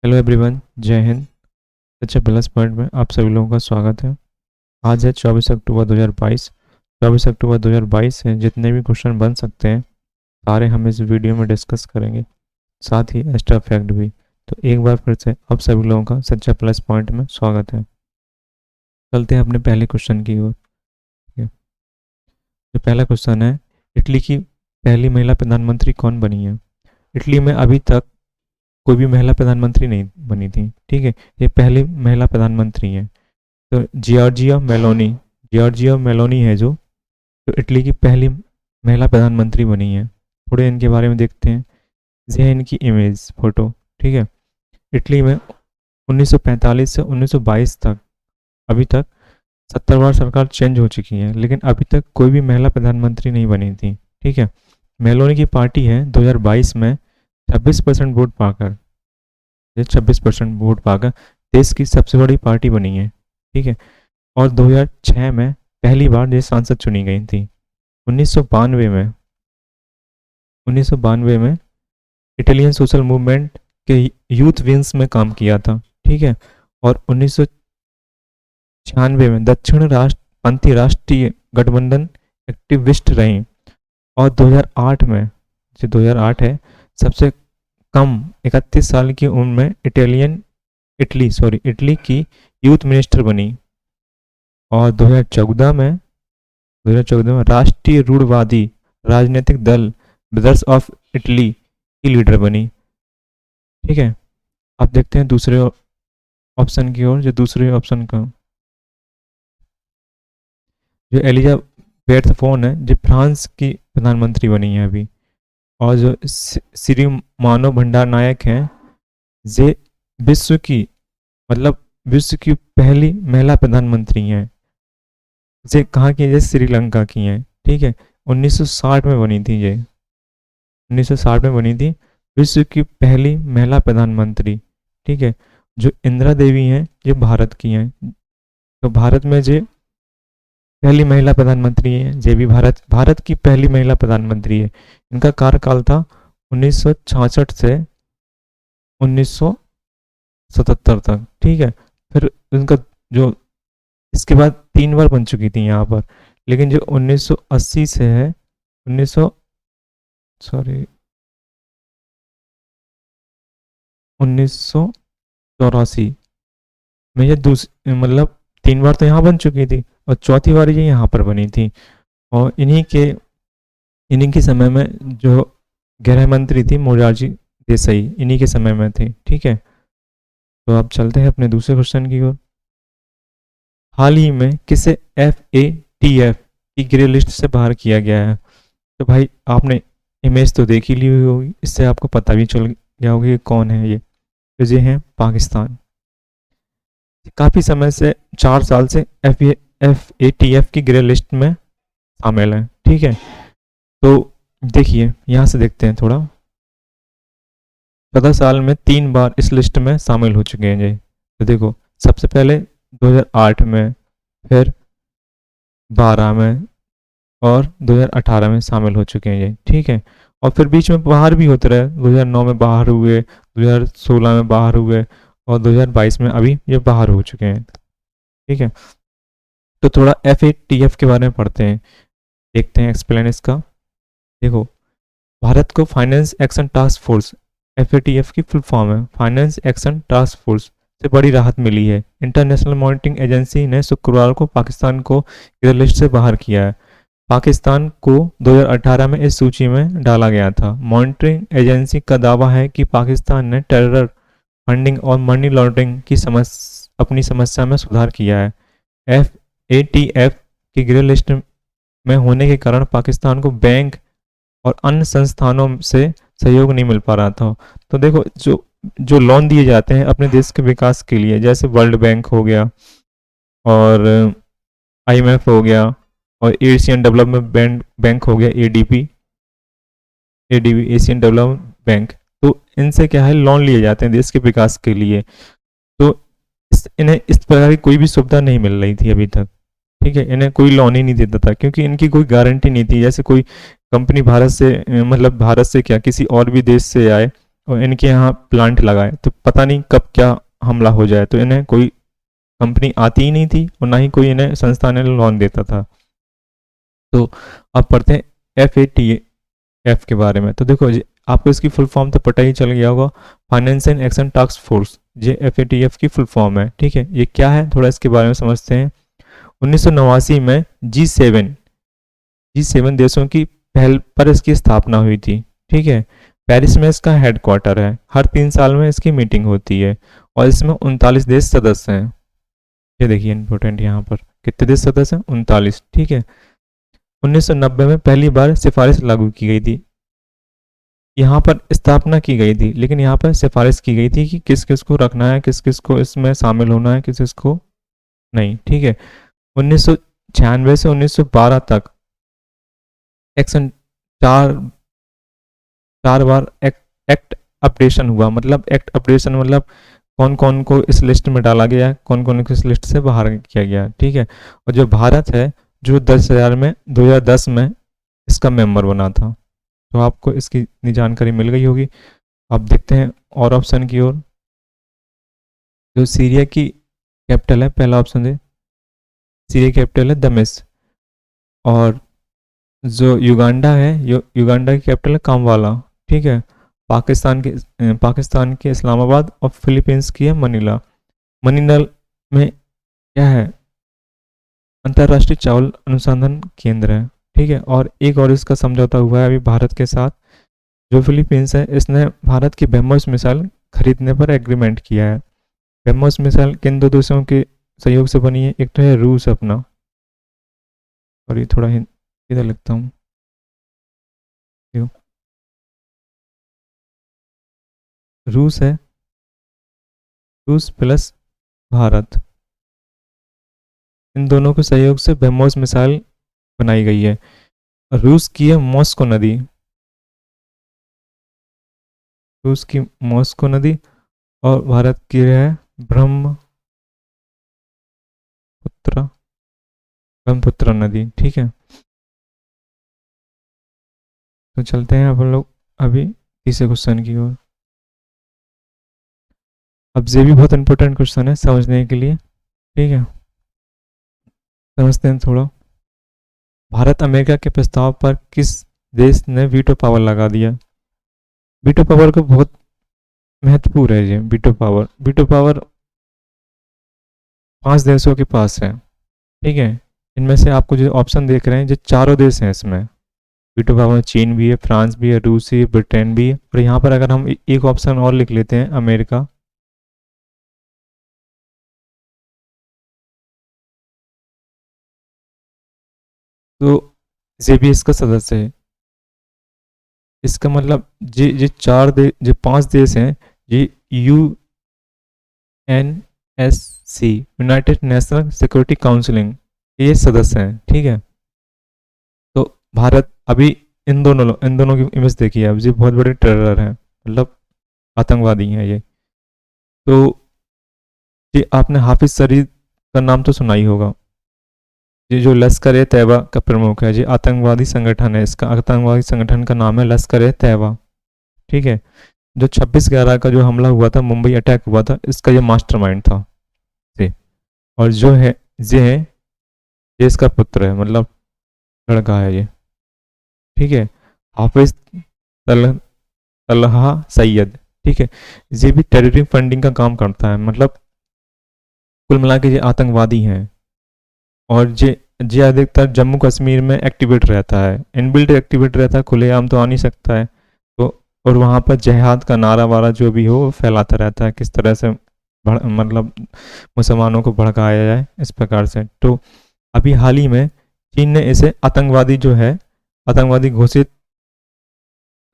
Hello everyone, जय हिंद। अच्छा, plus point में आप सभी लोगों का स्वागत है। आज है 24 अक्टूबर 2022। 24 अक्टूबर 2022 से जितने भी क्वेश्चन बन सकते हैं सारे हम इस वीडियो में डिस्कस करेंगे, साथ ही एक्स्ट्रा फैक्ट भी। तो एक बार फिर से आप सभी लोगों का सच्चा प्लस पॉइंट में स्वागत है। चलते हैं अपने पहले क्वेश्चन की ओर। जो पहला क्वेश्चन है, इटली की पहली महिला प्रधानमंत्री कौन बनी है? इटली में अभी तक कोई भी महिला प्रधानमंत्री नहीं बनी थी, ठीक है। ये पहली महिला प्रधानमंत्री है। तो जॉर्जिया मेलोनी है जो इटली की पहली महिला प्रधानमंत्री बनी है। थोड़े इनके बारे में देखते हैं। ये है इनकी इमेज फोटो, ठीक है। इटली में 1945 से 1922 तक अभी तक 70 बार सरकार चेंज हो चुकी है, लेकिन अभी तक कोई भी महिला प्रधानमंत्री नहीं बनी थी, ठीक है। मेलोनी की पार्टी है 2022 में 26% वोट पाकर, 26% वोट पाकर देश की सबसे बड़ी पार्टी बनी है, ठीक है। और 2006 में पहली बार ये सांसद चुनी गई थी। 1992 में इटालियन सोशल मूवमेंट के यूथ विंग्स में काम किया था, ठीक है। और 1996 में दक्षिण राष्ट्रपंथी राष्ट्रीय गठबंधन एक्टिविस्ट रही। और 2008 में, जो 2008 है, सबसे कम 31 साल की उम्र में इटली की यूथ मिनिस्टर बनी। और 2014 में राष्ट्रीय रूढ़वादी राजनीतिक दल ब्रदर्स ऑफ इटली की लीडर बनी, ठीक है। अब देखते हैं दूसरे ऑप्शन की ओर। जो दूसरे ऑप्शन का जो एलिजाबेथ फोन है, जो फ्रांस की प्रधानमंत्री बनी है अभी। और जो श्री मानव भंडार नायक हैं, ये विश्व की पहली महिला प्रधानमंत्री हैं। ये कहाँ की है? ये श्रीलंका की हैं, ठीक है। 1960 में बनी थी ये, 1960 में बनी थी विश्व की पहली महिला प्रधानमंत्री, ठीक है। जो इंदिरा देवी हैं, ये भारत की हैं। तो भारत में ये पहली महिला प्रधानमंत्री है, ये भी भारत की पहली महिला प्रधानमंत्री है। इनका कार्यकाल था 1966 से 1977 तक, ठीक है। फिर इनका जो इसके बाद 3 बार बन चुकी थी यहाँ पर, लेकिन जो 1980 से है 1984 में ये 3 बार तो यहाँ बन चुकी थी और चौथी बार ये यहाँ पर बनी थी। और इन्हीं के समय में जो गृह मंत्री थी मोरारजी देसाई, इन्हीं के समय में थी, ठीक है। तो अब चलते हैं अपने दूसरे क्वेश्चन की ओर। हाल ही में किसे FATF की ग्रे लिस्ट से बाहर किया गया है? तो भाई आपने इमेज तो देख ही ली हुई होगी, इससे आपको पता भी चल गया होगा कि कौन है ये। तो ये हैं पाकिस्तान। काफ़ी समय से 4 साल से FATF की ग्रे लिस्ट में शामिल है, ठीक है। तो देखिए यहाँ से देखते हैं थोड़ा। 14 साल में 3 बार इस लिस्ट में शामिल हो चुके हैं ये। तो देखो, सबसे पहले 2008 में, फिर 12 में और 2018 में शामिल हो चुके हैं ये, ठीक है। और फिर बीच में बाहर भी होते रहे, 2009 में बाहर हुए, 2016 में बाहर हुए और 2022 में अभी ये बाहर हो चुके हैं, ठीक है। तो थोड़ा FATF के बारे में पढ़ते हैं, देखते हैं एक्सप्लेन इसका। देखो, भारत को finance action task force, FATF की फुल फॉर्म है फाइनेंस एक्शन टास्क फोर्स, से बड़ी राहत मिली है। इंटरनेशनल मॉनिटरिंग एजेंसी ने शुक्रवार को पाकिस्तान को ग्रे लिस्ट से बाहर किया है। पाकिस्तान को 2018 में इस सूची में डाला गया था। मॉनिटरिंग एजेंसी का दावा है कि पाकिस्तान ने टेरर फंडिंग और मनी लॉन्ड्रिंग की अपनी समस्या में सुधार किया है। FATF की ग्रे लिस्ट में होने के कारण पाकिस्तान को बैंक और अन्य संस्थानों से सहयोग नहीं मिल पा रहा था। तो देखो, जो लोन दिए जाते हैं अपने देश के विकास के लिए, जैसे वर्ल्ड बैंक हो गया और IMF हो गया और एशियन डेवलपमेंट बैंक हो गया, ADB एशियन डेवलपमेंट बैंक, तो इनसे क्या है, लोन लिए जाते हैं देश के विकास के लिए। तो इन्हें इस प्रकार की कोई भी सुविधा नहीं मिल रही थी अभी तक, ठीक है। इन्हें कोई लोन ही नहीं देता था क्योंकि इनकी कोई गारंटी नहीं थी। जैसे कोई कंपनी भारत से क्या किसी और भी देश से आए और इनके यहाँ प्लांट लगाए, तो पता नहीं कब क्या हमला हो जाए, तो इन्हें कोई कंपनी आती ही नहीं थी और ना ही कोई इन्हें संस्था ने लोन देता था। तो अब पढ़ते हैं FATF के बारे में। तो देखो जी, आपको इसकी फुल फॉर्म तो पता ही चल गया होगा, finance and action task force, ये FATF की फुल फॉर्म है। ठीक है, ये क्या है थोड़ा इसके बारे में समझते हैं। 1989 में G7 देशों की पहल पर इसकी स्थापना हुई थी। ठीक है, पेरिस में इसका हेडक्वार्टर है। हर 3 साल में इसकी मीटिंग होती है और इसमें 39 देश सदस्य हैं। ये देखिए इंपॉर्टेंट, यहाँ पर कितने देश सदस्य हैं, 39। ठीक है, 1990 में पहली बार सिफारिश लागू की गई थी। यहाँ पर स्थापना की गई थी, लेकिन यहाँ पर सिफारिश की गई थी कि किस किस को रखना है, किस किस को इसमें शामिल होना है, किस किस को नहीं। ठीक है, 1996 से 1912 तक एक्शन चार बार एक्ट अपडेशन हुआ। मतलब एक्ट अपडेशन मतलब कौन कौन को इस लिस्ट में डाला गया है, कौन कौन को इस लिस्ट से बाहर किया गया। ठीक है, और जो भारत है, जो 2010 में इसका मेंबर बना था। तो आपको इसकी जानकारी मिल गई होगी। अब देखते हैं और ऑप्शन की ओर। जो सीरिया की कैपिटल है, पहला ऑप्शन दे, सीरिया कैपिटल है दमिश्क। और जो युगांडा है, युगांडा की कैपिटल है काम्पाला। ठीक है, पाकिस्तान के इस्लामाबाद और फिलीपींस की है मनीला। मनीला में क्या है, अंतर्राष्ट्रीय चावल अनुसंधान केंद्र है। ठीक है, और एक और इसका समझौता हुआ है अभी भारत के साथ। जो फिलीपींस है, इसने भारत की ब्रह्मोस मिसाइल खरीदने पर एग्रीमेंट किया है। ब्रह्मोस मिसाइल किन दो देशों के सहयोग से बनी है, एक तो है रूस अपना, और ये थोड़ा इधर लिखता हूँ, रूस है, रूस प्लस भारत, इन दोनों के सहयोग से ब्रह्मोस मिसाइल बनाई गई है। रूस की है मॉस्को नदी, रूस की मॉस्को नदी, और भारत की है ब्रह्मपुत्र नदी। ठीक है, तो चलते हैं अपन लोग अभी तीसरे क्वेश्चन की ओर। अब ये भी बहुत इंपॉर्टेंट क्वेश्चन है समझने के लिए। ठीक है, समझते हैं थोड़ा। भारत अमेरिका के प्रस्ताव पर किस देश ने वीटो पावर लगा दिया। वीटो पावर को बहुत महत्वपूर्ण है ये वीटो पावर 5 देशों के पास है। ठीक है, इनमें से आपको जो ऑप्शन देख रहे हैं, जो चारों देश हैं इसमें वीटो पावर, चीन भी है, फ्रांस भी है, रूस भी है, ब्रिटेन भी है। और यहाँ पर अगर हम एक ऑप्शन और लिख लेते हैं, अमेरिका, तो ये भी इसका सदस्य है। इसका मतलब ये 5 देश हैं, ये UNSC, United national security counselling, ये सदस्य हैं। ठीक है, तो भारत अभी इन दोनों की इमेज देखिए। अब ये बहुत बड़े टेरर हैं, मतलब आतंकवादी हैं ये। तो ये आपने हाफिज सईद का नाम तो सुना ही होगा। ये जो लश्कर ए तैयबा का प्रमुख है, ये आतंकवादी संगठन है, इसका आतंकवादी संगठन का नाम है लश्कर ए तैयबा। ठीक है, जो 26/11 का जो हमला हुआ था, मुंबई अटैक हुआ था, इसका ये मास्टरमाइंड था जी। और जो है ये इसका पुत्र है, मतलब लड़का है ये। ठीक है, हाफिज तलहा सैयद। ठीक है, ये भी टेररिज्म फंडिंग का काम करता है, मतलब कुल मिला के ये आतंकवादी हैं। और ये अधिकतर जम्मू कश्मीर में एक्टिवेट रहता है, इनबिल्ट एक्टिवेट रहता है, खुलेआम तो आ नहीं सकता है। तो और वहाँ पर जिहाद का नारा वारा जो भी हो फैलाता रहता है, किस तरह से मतलब मुसलमानों को भड़काया जाए, इस प्रकार से। तो अभी हाल ही में चीन ने इसे आतंकवादी जो है, आतंकवादी घोषित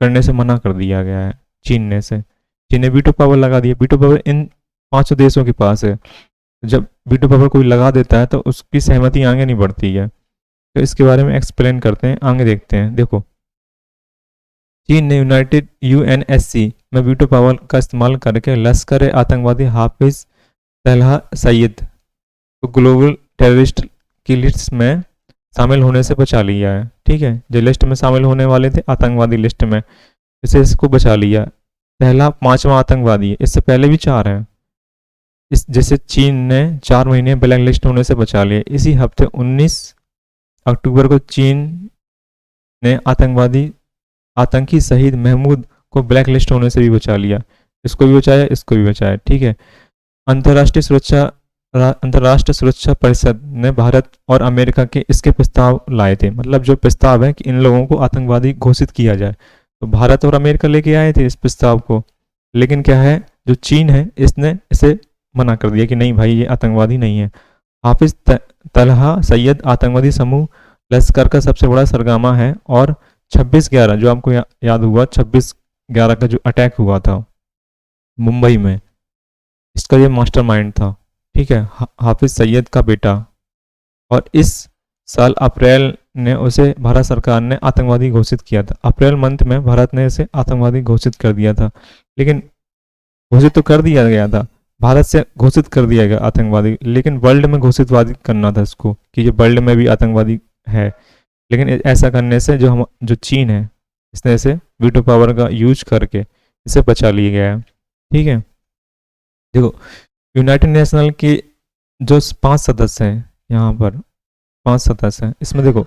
करने से मना कर दिया गया है। चीन ने वीटो पावर लगा दिया। वीटो पावर इन 5 देशों के पास है। जब वीटो पावर कोई लगा देता है तो उसकी सहमति आगे नहीं बढ़ती है। तो इसके बारे में एक्सप्लेन करते हैं, आगे देखते हैं। देखो, चीन ने UNSC में वीटो पावर का इस्तेमाल करके लश्कर आतंकवादी हाफिज तलहा सईद को ग्लोबल टेररिस्ट की लिस्ट में शामिल होने से बचा लिया है। ठीक है, जो लिस्ट में शामिल होने वाले थे आतंकवादी लिस्ट में, इसे इसको बचा लिया। पहला 5वां आतंकवादी है, इससे पहले भी 4 हैं। इस जैसे चीन ने 4 महीने ब्लैक लिस्ट होने से बचा लिया। इसी हफ्ते 19 अक्टूबर को चीन ने आतंकी शहीद महमूद को ब्लैक लिस्ट होने से भी बचा लिया। इसको भी बचाया, इसको भी बचाया, ठीक है। अंतर्राष्ट्रीय सुरक्षा अंतर्राष्ट्रीय सुरक्षा परिषद ने भारत और अमेरिका के इसके प्रस्ताव लाए थे। मतलब जो प्रस्ताव है कि इन लोगों को आतंकवादी घोषित किया जाए, तो भारत और अमेरिका लेके आए थे इस प्रस्ताव को। लेकिन क्या है, जो चीन है इसने इसे मना कर दिया कि नहीं भाई, ये आतंकवादी नहीं है। हाफिज तलहा सैयद आतंकवादी समूह लश्कर का सबसे बड़ा सरगना है, और 26/11 जो आपको याद हुआ, 26/11 का जो अटैक हुआ था मुंबई में, इसका ये मास्टरमाइंड था, ठीक है, हाफिज सैयद का बेटा। और इस साल अप्रैल ने उसे भारत सरकार ने आतंकवादी घोषित किया था। अप्रैल मंथ में भारत ने इसे आतंकवादी घोषित कर दिया था। लेकिन घोषित तो कर दिया गया था, भारत से घोषित कर दिया गया आतंकवादी, लेकिन वर्ल्ड में घोषितवादी करना था इसको कि ये वर्ल्ड में भी आतंकवादी है। लेकिन ऐसा करने से जो चीन है, इसने इसे वीटो पावर का यूज करके इसे बचा लिया गया है, ठीक है। देखो, यूनाइटेड नेशनल के जो 5 सदस्य हैं, यहाँ पर 5 सदस्य हैं, इसमें देखो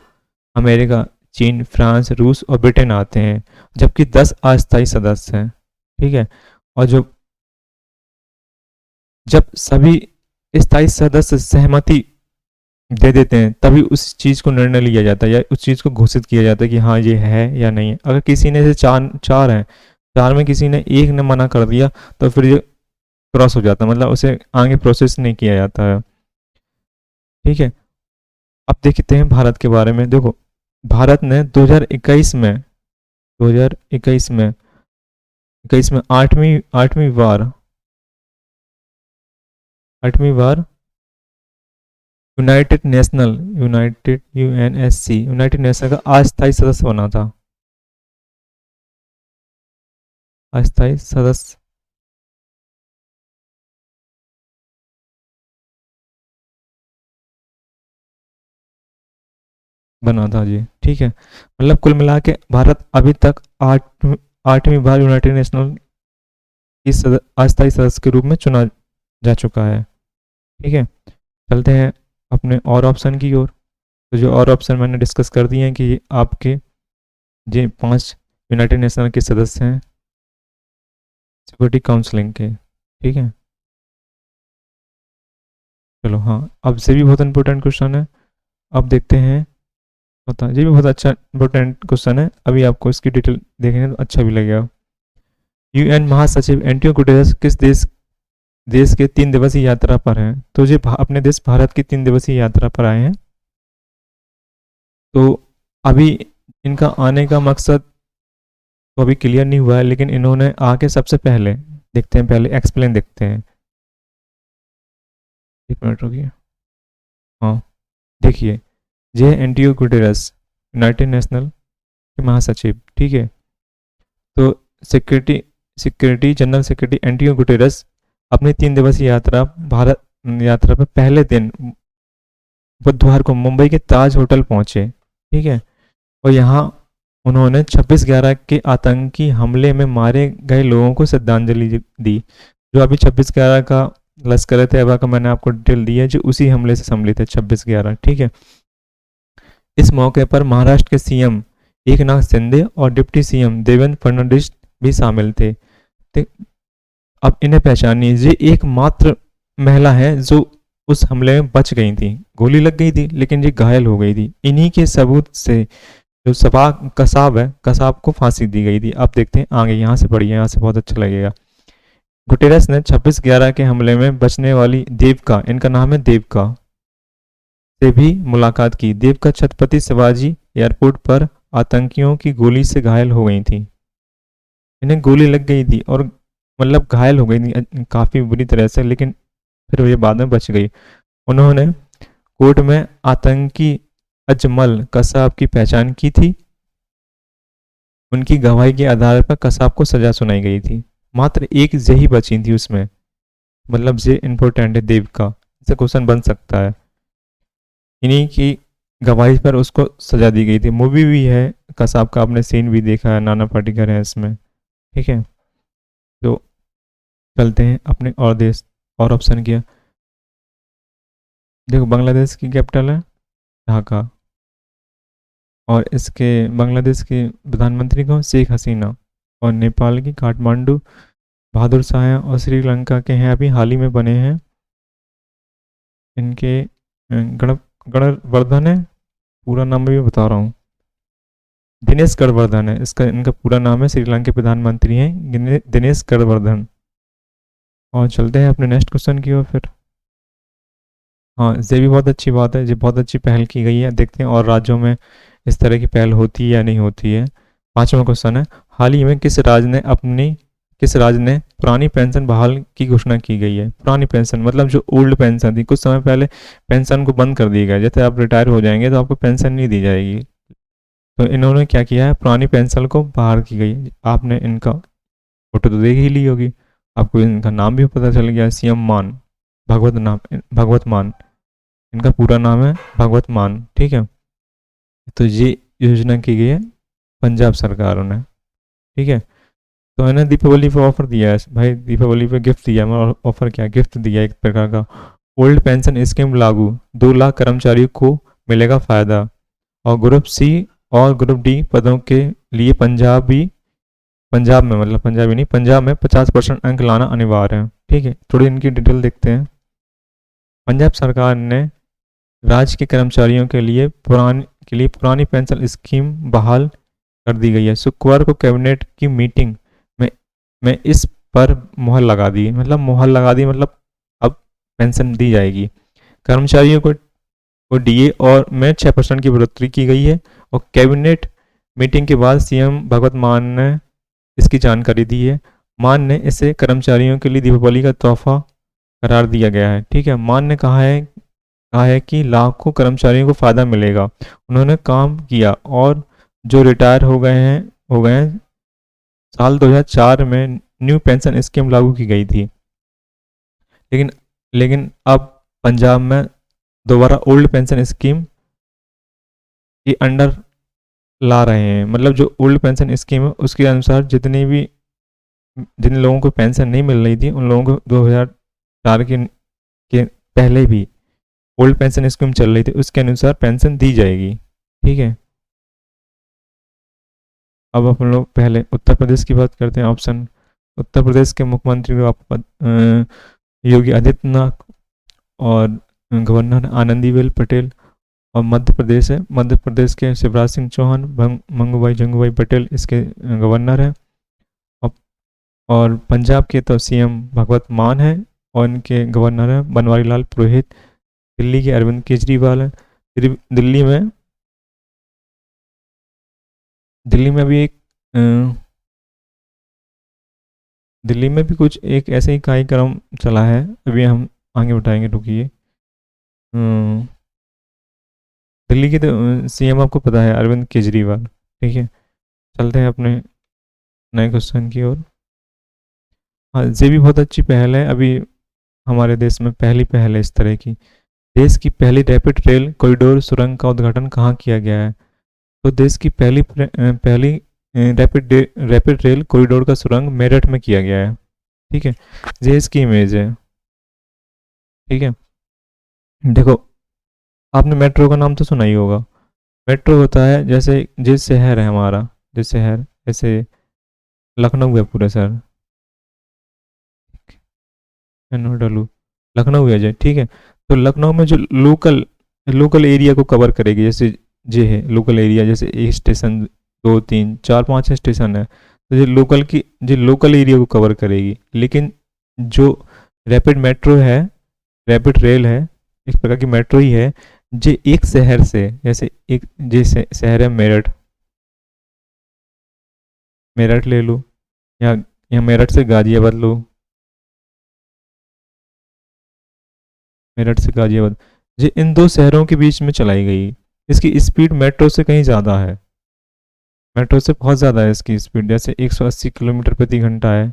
अमेरिका, चीन, फ्रांस, रूस और ब्रिटेन आते हैं, जबकि 10 अस्थायी सदस्य हैं, ठीक है। और जब सभी स्थायी सदस्य सहमति दे देते हैं, तभी उस चीज़ को निर्णय लिया जाता है या उस चीज़ को घोषित किया जाता है कि हाँ ये है या नहीं है। अगर किसी ने से चार हैं, 4 में किसी ने एक ने मना कर दिया, तो फिर ये क्रॉस हो जाता है, मतलब उसे आगे प्रोसेस नहीं किया जाता है, ठीक है। अब देखते हैं भारत के बारे में। देखो, भारत ने 2021 में 2021 में 21 में आठवीं बार यूनाइटेड नेशन का अस्थायी सदस्य बना था। अस्थायी सदस्य बना था जी, ठीक है। मतलब कुल मिला के भारत अभी तक 8वीं बार यूनाइटेड नेशनल की अस्थायी सदस्य के रूप में चुना जा चुका है, ठीक है। चलते हैं अपने और ऑप्शन की ओर। तो जो और ऑप्शन मैंने डिस्कस कर दिए हैं कि आपके जो 5 यूनाइटेड नेशनल के सदस्य हैं सिक्योरिटी काउंसिलिंग के, ठीक है। चलो, हाँ, अब से भी बहुत इंपॉर्टेंट क्वेश्चन है, अब देखते हैं। होता ये भी बहुत अच्छा इंपॉर्टेंट क्वेश्चन है, अभी आपको इसकी डिटेल देखेंगे तो अच्छा भी लगेगा। यूएन महासचिव एंटोनियो गुटेरेस किस देश के 3 दिवसीय यात्रा पर हैं? तो ये अपने देश भारत की 3 दिवसीय यात्रा पर आए हैं। तो अभी इनका आने का मकसद तो अभी क्लियर नहीं हुआ है, लेकिन इन्होंने आके सबसे पहले देखते हैं, पहले एक्सप्लेन देखते हैं। एक मिनट रुकिए, हाँ, देखिए, ये एंटोनियो गुटेरेस यूनाइटेड नेशनल के महासचिव, ठीक है। तो security general secretary Antonio Guterres अपनी 3 दिवसीय यात्रा पर पहले दिन बुधवार को मुंबई के ताज होटल पहुंचे, ठीक है। और यहाँ उन्होंने 26/11 के आतंकी हमले में मारे गए लोगों को श्रद्धांजलि दी। जो अभी 26/11 का लश्कर तैयबा का मैंने आपको डिटेल दी है, जो उसी हमले से सम्मिलित है, 26/11, ठीक है। इस मौके पर महाराष्ट्र के सीएम एकनाथ शिंदे और डिप्टी सीएम देवेंद्र फडणवीस भी शामिल थे। अब इन्हें पहचानिए, ये एकमात्र महिला है जो उस हमले में बच गई थी। गोली लग गई थी लेकिन ये घायल हो गई थी। इन्हीं के सबूत से जो कसाब को फांसी दी गई थी। अब देखते हैं आगे, यहाँ से पढ़िए, यहाँ से बहुत अच्छा लगेगा। गुटेरेस ने 26/11 के हमले में बचने वाली देविका, इनका नाम है देविका, से भी मुलाकात की। देविका छत्रपति शिवाजी एयरपोर्ट पर आतंकियों की गोली से घायल हो गई थी। इन्हें गोली लग गई थी और मतलब घायल हो गई थी काफ़ी बुरी तरह से, लेकिन फिर ये बाद में बच गई। उन्होंने कोर्ट में आतंकी अजमल कसाब की पहचान की थी। उनकी गवाही के आधार पर कसाब को सजा सुनाई गई थी। मात्र एक यही बची थी उसमें, मतलब ये इंपॉर्टेंट है देविका, इससे क्वेश्चन बन सकता है। इन्हीं की गवाही पर उसको सजा दी गई थी। मूवी भी है कसाब का, आपने सीन भी देखा है, नाना पाटेकर है इसमें, ठीक है। तो चलते हैं अपने और देश और ऑप्शन किया। देखो बांग्लादेश की कैपिटल है ढाका, और इसके बांग्लादेश के प्रधानमंत्री कौन, शेख हसीना। और नेपाल की काठमांडू, बहादुर शाह हैं, और श्रीलंका के हैं अभी हाल ही में बने हैं इनके गण गणवर्धन है, पूरा नाम भी बता रहा हूँ, दिनेश गणवर्धन है इसका, इनका पूरा नाम है, श्रीलंका के प्रधानमंत्री हैं दिनेश गणवर्धन। और चलते हैं अपने नेक्स्ट क्वेश्चन की ओर फिर। हाँ ये भी बहुत अच्छी बात है, ये बहुत अच्छी पहल की गई है, देखते हैं और राज्यों में इस तरह की पहल होती है या नहीं होती है। पांचवा क्वेश्चन है, हाल ही में किस राज्य ने पुरानी पेंशन बहाल की घोषणा की गई है। पुरानी पेंशन मतलब जो ओल्ड पेंशन थी, कुछ समय पहले पेंशन को बंद कर दिया गया, जैसे आप रिटायर हो जाएंगे तो आपको पेंशन नहीं दी जाएगी, तो इन्होंने क्या किया है, पुरानी पेंशन को बहाल की गई। आपने इनका फोटो तो देख ही ली होगी, आपको इनका नाम भी पता चल गया, सीएम मान, भगवत मान, इनका पूरा नाम है भगवत मान, ठीक है। तो ये योजना की गई है पंजाब सरकारों ने, ठीक है। तो इन्हें दीपावली पे ऑफर दिया है भाई, दीपावली पे गिफ्ट दिया है, ऑफर क्या गिफ्ट दिया है एक प्रकार का, ओल्ड पेंशन स्कीम लागू, 2 लाख कर्मचारियों को मिलेगा फायदा, और ग्रुप सी और ग्रुप डी पदों के लिए पंजाब में मतलब पंजाबी नहीं, पंजाब में 50% अंक लाना अनिवार्य है, ठीक है। थोड़ी इनकी डिटेल देखते हैं। पंजाब सरकार ने राज्य के कर्मचारियों के लिए पुरानी पेंशन स्कीम बहाल कर दी गई है। शुक्रवार को कैबिनेट की मीटिंग में इस पर मुहर लगा दी मतलब अब पेंशन दी जाएगी। कर्मचारियों को डीए और में 6% की बढ़ोतरी की गई है, और कैबिनेट मीटिंग के बाद सीएम भगवत मान ने इसकी जानकारी दी है। मान ने इसे कर्मचारियों के लिए दीपावली का तोहफा करार दिया गया है, ठीक है। मान ने कहा है कि लाखों कर्मचारियों को फायदा मिलेगा, उन्होंने काम किया और जो रिटायर हो गए हैं। साल 2004 में न्यू पेंशन स्कीम लागू की गई थी, लेकिन अब पंजाब में दोबारा ओल्ड पेंशन स्कीम के अंडर ला रहे हैं, मतलब जो ओल्ड पेंशन स्कीम है उसके अनुसार जिन लोगों को पेंशन नहीं मिल रही थी उन लोगों को 2004 के पहले भी ओल्ड पेंशन स्कीम चल रही थी उसके अनुसार पेंशन दी जाएगी, ठीक है। अब अपन लोग पहले उत्तर प्रदेश की बात करते हैं। ऑप्शन, उत्तर प्रदेश के मुख्यमंत्री को योगी आदित्यनाथ, और गवर्नर आनंदीबेन पटेल, और मध्य प्रदेश के शिवराज सिंह चौहान, मंगूभाई पटेल इसके गवर्नर हैं, और पंजाब के तो सीएम भगवत मान है, और इनके गवर्नर हैं बनवारी लाल पुरोहित। दिल्ली के अरविंद केजरीवाल हैं। दिल्ली में भी कुछ एक ऐसे ही कार्यक्रम चला है, अभी हम आगे उठाएंगे, रुकिए। दिल्ली के तो सीएम आपको पता है अरविंद केजरीवाल, ठीक है। चलते हैं अपने नए क्वेश्चन की ओर। हाँ ये भी बहुत अच्छी पहल है, अभी हमारे देश में पहली पहल है इस तरह की। देश की पहली रैपिड रेल कॉरिडोर सुरंग का उद्घाटन कहाँ किया गया है। तो देश की पहली रैपिड रेल कॉरिडोर का सुरंग मेरठ में किया गया है, ठीक है। ये इसकी इमेज है, ठीक है। देखो आपने मेट्रो का नाम तो सुना ही होगा। मेट्रो होता है जैसे जिस शहर है हमारा, जिस शहर जैसे लखनऊ है पूरा शहर, लखनऊ है, ठीक है। तो लखनऊ में जो लोकल एरिया को कवर करेगी, जैसे ये है लोकल एरिया, जैसे एक स्टेशन 2 3 4 5 स्टेशन है, तो ये लोकल एरिया को कवर करेगी। लेकिन जो रैपिड रेल है, इस प्रकार की मेट्रो ही है, जो एक शहर से, जैसे एक शहर है मेरठ ले लो, या मेरठ से गाजियाबाद लो, ये इन 2 शहरों के बीच में चलाई गई। इसकी स्पीड मेट्रो से कहीं ज़्यादा है, मेट्रो से बहुत ज़्यादा है इसकी स्पीड, जैसे 180 किलोमीटर प्रति घंटा है,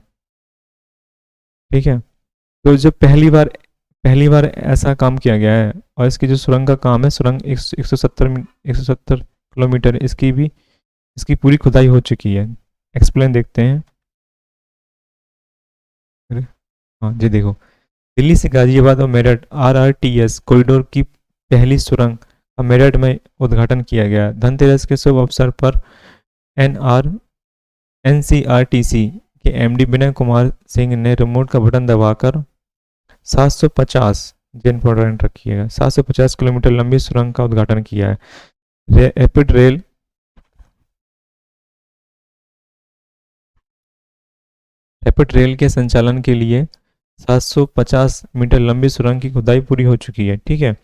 ठीक है। तो जब पहली बार ऐसा काम किया गया है, और इसकी जो सुरंग का काम है, सुरंग 170 किलोमीटर, इसकी पूरी खुदाई हो चुकी है। एक्सप्लेन देखते हैं। हाँ जी देखो, दिल्ली से गाजियाबाद और मेरठ आरआरटीएस कॉरिडोर की पहली सुरंग का मेरठ में उद्घाटन किया गया। धनतेरस के शुभ अवसर पर एनआर एनसीआरटीसी के एमडी विनय कुमार सिंह ने रिमोट का बटन दबाकर 750 ये इंपॉर्टेंट रखिएगा 750 किलोमीटर लंबी सुरंग का उद्घाटन किया है। रैपिड रेल के संचालन के लिए 750 मीटर लंबी सुरंग की खुदाई पूरी हो चुकी है। ठीक है,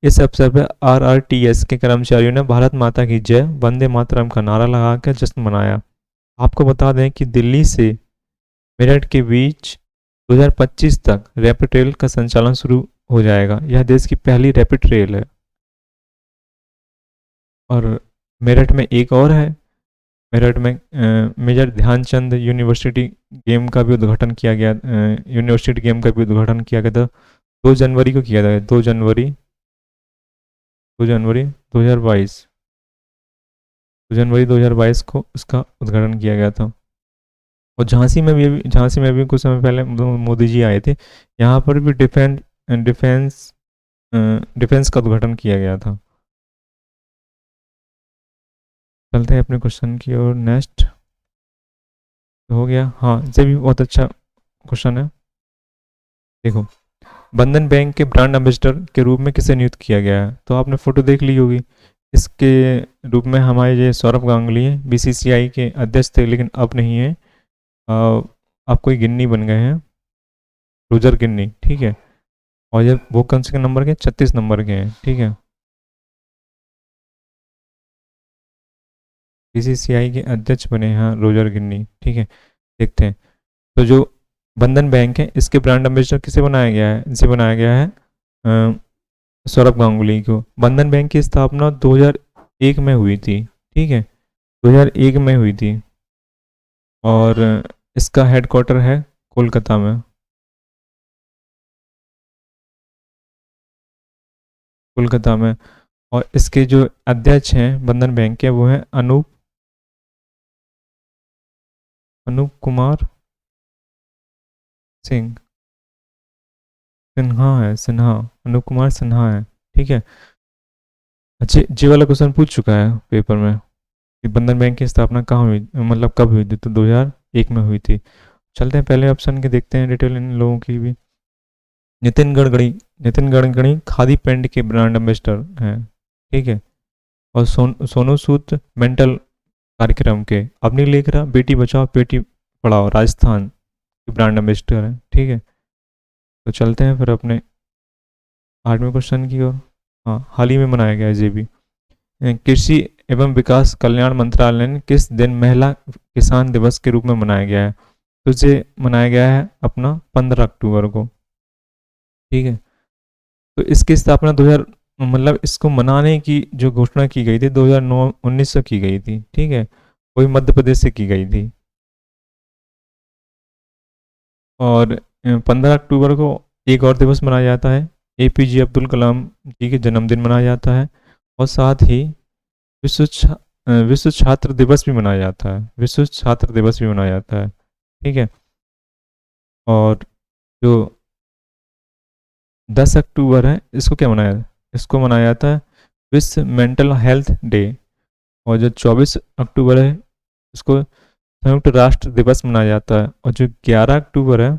इस अवसर पर आरआरटीएस के कर्मचारियों ने भारत माता की जय वंदे मातरम का नारा लगाकर जश्न मनाया। आपको बता दें कि दिल्ली से मेरठ के बीच 2025 तक रैपिड रेल का संचालन शुरू हो जाएगा। यह देश की पहली रैपिड रेल है। और मेरठ में एक और है, मेरठ में मेजर ध्यानचंद यूनिवर्सिटी गेम का भी उद्घाटन किया गया। यूनिवर्सिटी गेम का भी उद्घाटन किया गया था 2 जनवरी को किया था। 2 जनवरी 2022 2 जनवरी 2022 को उसका उद्घाटन किया गया था। और झांसी में भी कुछ समय पहले मोदी जी आए थे। यहाँ पर भी डिफेंस डिफेंस का उद्घाटन किया गया था। चलते हैं अपने क्वेश्चन की ओर। नेक्स्ट हो गया, हाँ ये भी बहुत अच्छा क्वेश्चन है। देखो, बंधन बैंक के ब्रांड एम्बेसडर के रूप में किसे नियुक्त किया गया है? तो आपने फोटो देख ली होगी। इसके रूप में हमारे ये सौरभ गांगुली हैं, बीसीसीआई के अध्यक्ष थे लेकिन अब नहीं है। आप कोई गिन्नी बन गए हैं, रोजर गिन्नी। ठीक है, और ये वो कौन से नंबर के 36 नंबर के हैं। ठीक है, बीसीसीआई के अध्यक्ष बने हैं रोजर गिन्नी। ठीक है, देखते हैं। तो जो बंधन बैंक है इसके ब्रांड एम्बेसडर किसे बनाया गया है? इसे बनाया गया है सौरभ गांगुली को। बंधन बैंक की स्थापना 2001 में हुई थी। ठीक है, 2001 में हुई थी और इसका हेडक्वार्टर है कोलकाता में। कोलकाता में। और इसके जो अध्यक्ष हैं बंधन बैंक के वो हैं अनूप कुमार सिंह सिन्हा है, सिन्हा, अनूप कुमार सिन्हा है। ठीक है, अच्छे जी वाला क्वेश्चन पूछ चुका है पेपर में कि बंधन बैंक की स्थापना कहाँ हुई, मतलब कब हुई थी? तो 2001 में हुई थी। चलते हैं पहले ऑप्शन के, देखते हैं डिटेल इन लोगों की भी। नितिन गडकरी नितिन गडकरी खादी पैंट के ब्रांड एम्बेसडर हैं। ठीक है, और सोनू सूद मेंटल कार्यक्रम के, अपनी लेख रहा बेटी बचाओ बेटी पढ़ाओ राजस्थान के ब्रांड एम्बेसडर हैं। ठीक है, तो चलते हैं फिर अपने 8वें क्वेश्चन की ओर। हाँ, हाल ही में मनाया गया है ये भी। कृषि एवं विकास कल्याण मंत्रालय ने किस दिन महिला किसान दिवस के रूप में मनाया गया है? तो इसे मनाया गया है अपना 15 अक्टूबर को। ठीक है, तो इसकी स्थापना 2000, मतलब इसको मनाने की जो घोषणा की गई थी 2009-19 से की गई थी। ठीक है, वही मध्य प्रदेश से की गई थी। और 15 अक्टूबर को एक और दिवस मनाया जाता है, एपीजे अब्दुल कलाम जी के जन्मदिन मनाया जाता है। और साथ ही विश्व छात्र दिवस भी मनाया जाता है। विश्व छात्र दिवस भी मनाया जाता है। ठीक है, और जो 10 अक्टूबर है इसको क्या मनाया जाता है? इसको मनाया जाता है विश्व मेंटल हेल्थ डे। और जो 24 अक्टूबर है इसको संयुक्त राष्ट्र दिवस मनाया जाता है। और जो 11 अक्टूबर है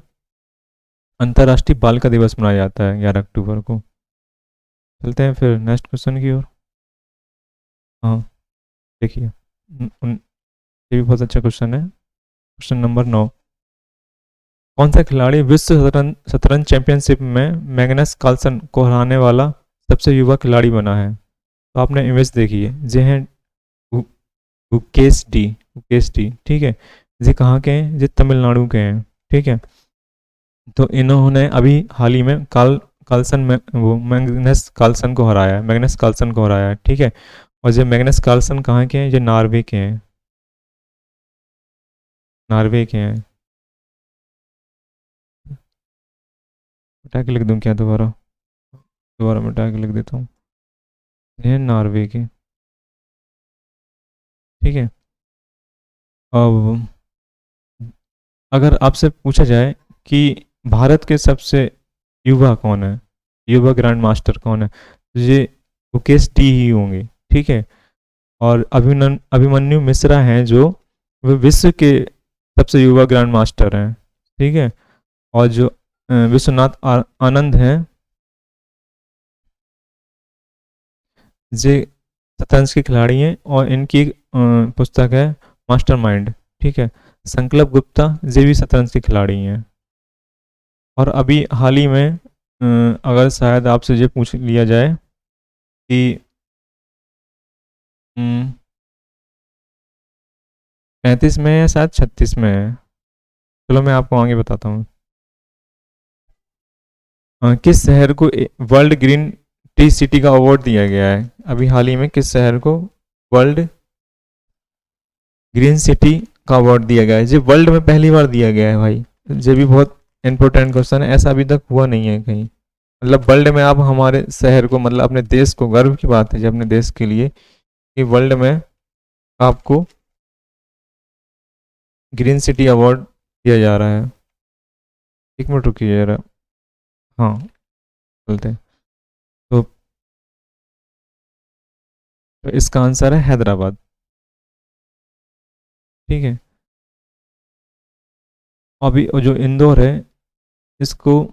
अंतर्राष्ट्रीय बालिका दिवस मनाया जाता है 11 अक्टूबर को। चलते हैं फिर नेक्स्ट क्वेश्चन की ओर। हाँ देखिए, ये भी बहुत अच्छा क्वेश्चन है। क्वेश्चन नंबर 9, कौन सा खिलाड़ी विश्व शतरंज चैंपियनशिप में मैग्नस कार्लसन को हराने वाला सबसे युवा खिलाड़ी बना है? तो आपने इमेज देखी है, ये हैं गुकेश डी। ठीक है, ये कहाँ के हैं? ये तमिलनाडु के हैं। ठीक है, तो इन्होंने अभी हाल ही में कार्लसन में वो मैग्नस कार्लसन को हराया है। मैग्नस कार्लसन को हराया है। ठीक है, और ये मैग्नस कार्लसन कहाँ के हैं? ये नॉर्वे के हैं। नॉर्वे के हैं। मिटा के लिख दूँ क्या? दोबारा दोबारा मिटा के लिख देता हूँ। ये नॉर्वे के। ठीक है, अब अगर आपसे पूछा जाए कि भारत के सबसे युवा कौन है, युवा ग्रैंड मास्टर कौन है, तो ये मुकेश डी ही होंगे, ठीक है। और अभिमन्यु मिश्रा हैं जो वो विश्व के सबसे युवा ग्रैंड मास्टर हैं, ठीक है। और जो विश्वनाथ आनंद हैं, ये शतरंज के खिलाड़ी हैं और इनकी पुस्तक है मास्टरमाइंड, ठीक है। संकल्प गुप्ता ये भी शतरंज के खिलाड़ी हैं। और अभी हाल ही में अगर शायद आपसे ये पूछ लिया जाए कि 35 में है शायद 36 में है, चलो मैं आपको आगे बताता हूँ। किस शहर को वर्ल्ड ग्रीन टी सिटी का अवार्ड दिया गया है, अभी हाल ही में किस शहर को वर्ल्ड ग्रीन सिटी का अवार्ड दिया गया है। ये वर्ल्ड में पहली बार दिया गया है भाई, ये भी बहुत इंपॉर्टेंट क्वेश्चन है, ऐसा अभी तक हुआ नहीं है कहीं। मतलब वर्ल्ड में आप हमारे शहर को, मतलब अपने देश को, गर्व की बात है जी अपने देश के लिए कि वर्ल्ड में आपको ग्रीन सिटी अवार्ड दिया जा रहा है। एक मिनट रुकिए जरा, हाँ बोलते हैं। तो इसका आंसर है हैदराबाद, ठीक है। अभी जो इंदौर है इसको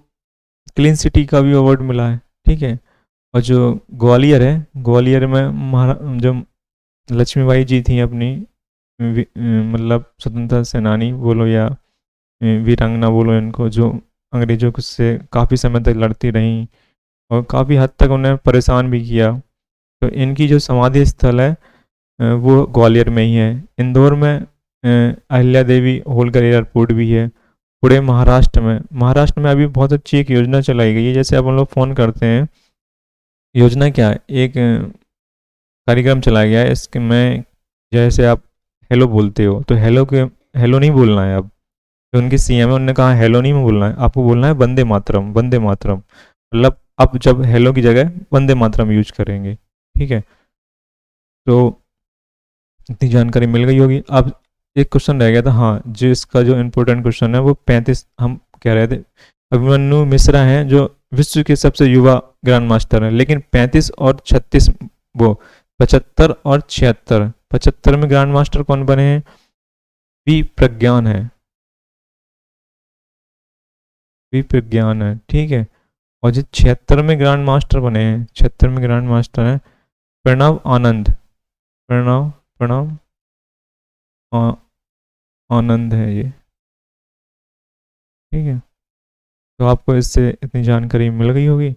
क्लीन सिटी का भी अवार्ड मिला है, ठीक है। और जो ग्वालियर है, ग्वालियर में जो लक्ष्मीबाई जी थी अपनी मतलब स्वतंत्रता सेनानी बोलो या वीरांगना बोलो इनको, जो अंग्रेजों से काफ़ी समय तक लड़ती रहीं और काफ़ी हद तक उन्हें परेशान भी किया, तो इनकी जो समाधि स्थल है वो ग्वालियर में ही है। इंदौर में अहिल्या देवी होलकर एयरपोर्ट भी है। पूरे महाराष्ट्र में अभी बहुत अच्छी एक योजना चलाई गई है। जैसे अब हम लोग फ़ोन करते हैं, योजना क्या है, एक कार्यक्रम चलाया गया है इसके में, जैसे आप हेलो बोलते हो तो हेलो नहीं बोलना है। अब जो उनके सीएम है उन्होंने कहा हेलो नहीं बोलना है, आपको बोलना है वंदे मातरम, वंदे मातरम। मतलब अब जब हेलो की जगह वंदे मातरम यूज करेंगे, ठीक है। तो इतनी जानकारी मिल गई होगी। अब एक क्वेश्चन रह गया था, हाँ जो इसका जो इम्पोर्टेंट क्वेश्चन है वो 35 हम कह रहे थे। अभिमन्यु मिश्रा हैं जो विश्व के सबसे युवा ग्रैंड मास्टर हैं, लेकिन 35 और 36 वो 75 और 76, 75 में ग्रैंड मास्टर कौन बने हैं, वी प्रज्ञान है, वी प्रज्ञान है, ठीक है। और जो 76 में ग्रैंड मास्टर बने हैं, 76 में ग्रैंड मास्टर हैं प्रणव आनंद, प्रणव आनंद है ये, ठीक है। तो आपको इससे इतनी जानकारी मिल गई होगी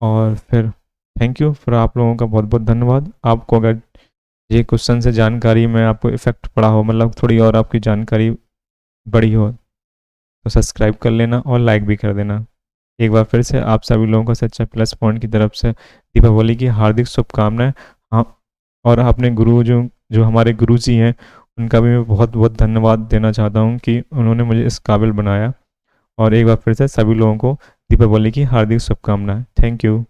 और फिर थैंक यू, फिर आप लोगों का बहुत बहुत धन्यवाद। आपको अगर ये क्वेश्चन से जानकारी में आपको इफ़ेक्ट पड़ा हो, मतलब थोड़ी और आपकी जानकारी बढ़ी हो, तो सब्सक्राइब कर लेना और लाइक भी कर देना। एक बार फिर से आप सभी लोगों को सच्चा प्लस पॉइंट की तरफ से दीपावली की हार्दिक शुभकामनाएं। हाँ, और अपने गुरु जो हमारे गुरु जी हैं उनका भी मैं बहुत बहुत धन्यवाद देना चाहता हूँ कि उन्होंने मुझे इस काबिल बनाया। और एक बार फिर से सभी लोगों को दीपावली की हार्दिक शुभकामनाएं। Thank you.